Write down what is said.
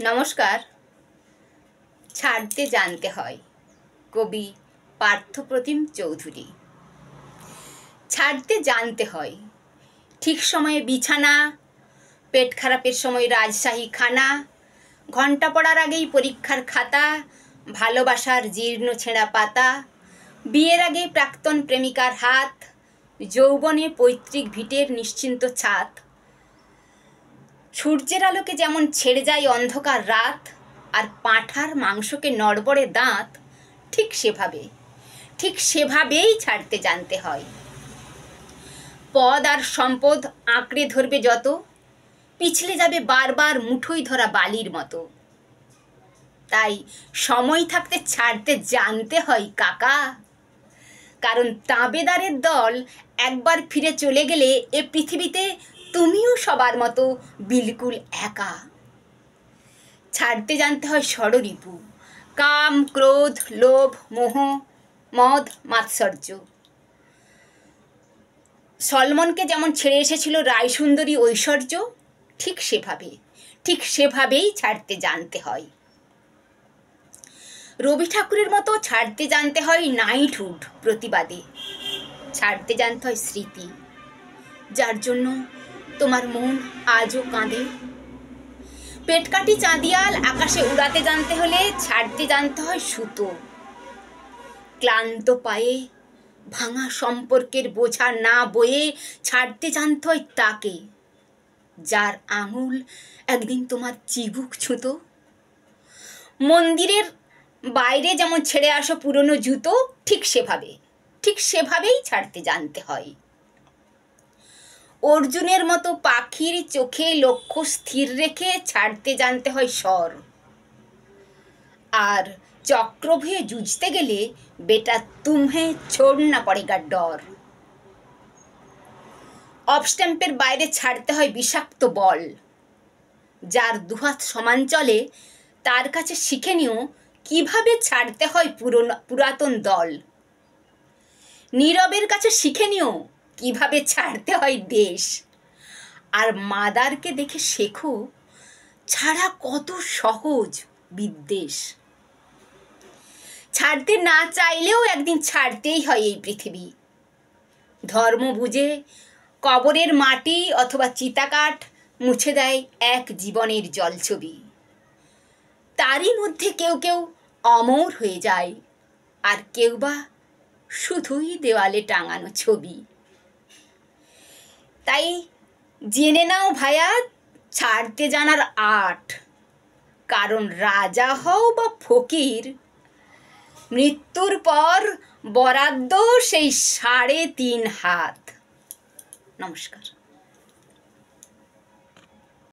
নমস্কার। ছাড়তে জানতে হয়, কবি পার্থপ্রতিম চৌধুরী। ছাড়তে জানতে হয়, ঠিক সময়ে বিছানা, পেট খারাপের সময় রাজশাহী খানা, ঘণ্টা পড়ার আগেই পরীক্ষার খাতা, ভালোবাসার জীর্ণ ছেঁড়া পাতা, বিয়ের আগে প্রাক্তন প্রেমিকার হাত, যৌবনে পৈতৃক ভিটের নিশ্চিন্ত ছাদ। সূর্যের আলোকে যেমন ছেড়ে যায় অন্ধকার রাত, আর পাঁঠার মাংসকে নড়বড়ে দাঁত, ঠিক সেভাবেই ছাড়তে জানতে হয়। পদ আর সম্পদ আঁকড়ে ধরবে যত, পিছলে যাবে বারবার মুঠোয় ধরা বালির মতো। তাই সময় থাকতে ছাড়তে জানতে হয় কাকা, কারণ তাবেদারের দল একবার ফিরে চলে গেলে এ পৃথিবীতে তুমিও সবার মতো বিলকুল একা। ছাড়তে জানতে হয় ষড়রিপু, কাম, ক্রোধ, লোভ, মোহ, মদ, মাৎসর্য। সলমনকে যেমন ছেড়ে এসেছিল রায়সুন্দরী ঐশ্বর্য, ঠিক সেভাবেই ছাড়তে জানতে হয়। রবি ঠাকুরের মতো ছাড়তে জানতে হয় নাইটহুড প্রতিবাদে। ছাড়তে জানতে হয় স্মৃতি, যার জন্য তোমার মন আজও কাঁদে। পেটকাটি চাঁদিয়াল আকাশে উড়াতে জানতে হলে ছাড়তে জানতে হয় সুতো। ক্লান্ত পায়ে ভাঙা সম্পর্কের বোঝা না বয়ে ছাড়তে জানতে হয় তাকে, যার আঙুল একদিন তোমার চিবুক ছুঁতো। মন্দিরের বাইরে যেমন ছেড়ে আসো পুরনো জুতো, ঠিক সেভাবেই ছাড়তে জানতে হয়। অর্জুনের মতো পাখির চোখে লক্ষ্য স্থির রেখে ছাড়তে জানতে হয় স্বর। আর চক্রভুয়ে জুঝতে গেলে বেটা তুমহে ছোড়না পড়েগা ডর। অফ স্ট্যাম্পের বাইরে ছাড়তে হয় বিষাক্ত বল। যার দুহাত সমান চলে তার কাছে শিখে নিও কিভাবে ছাড়তে হয় পুরাতন দল। নীরবের কাছে শিখে নিও কিভাবে ছাড়তে হয় দেশ। আর মাদারকে দেখে শেখো ছাড়া কত সহজ বিদ্বেষ। ছাড়তে না চাইলেও একদিন ছাড়তেই হয় এই পৃথিবী। ধর্ম বুঝে কবরের মাটি অথবা চিতাকাঠ মুছে দেয় এক জীবনের জলছবি। তারই মধ্যে কেউ কেউ অমর হয়ে যায়, আর কেউ বা শুধুই দেওয়ালে টাঙানো ছবি। তাই জেনে নাও ভায়া ছাড়তে জানার আর্ট, কারণ রাজা হও বা ফকির, মৃত্যুর পর বরাদ্দ সেই 3.5 হাত। নমস্কার।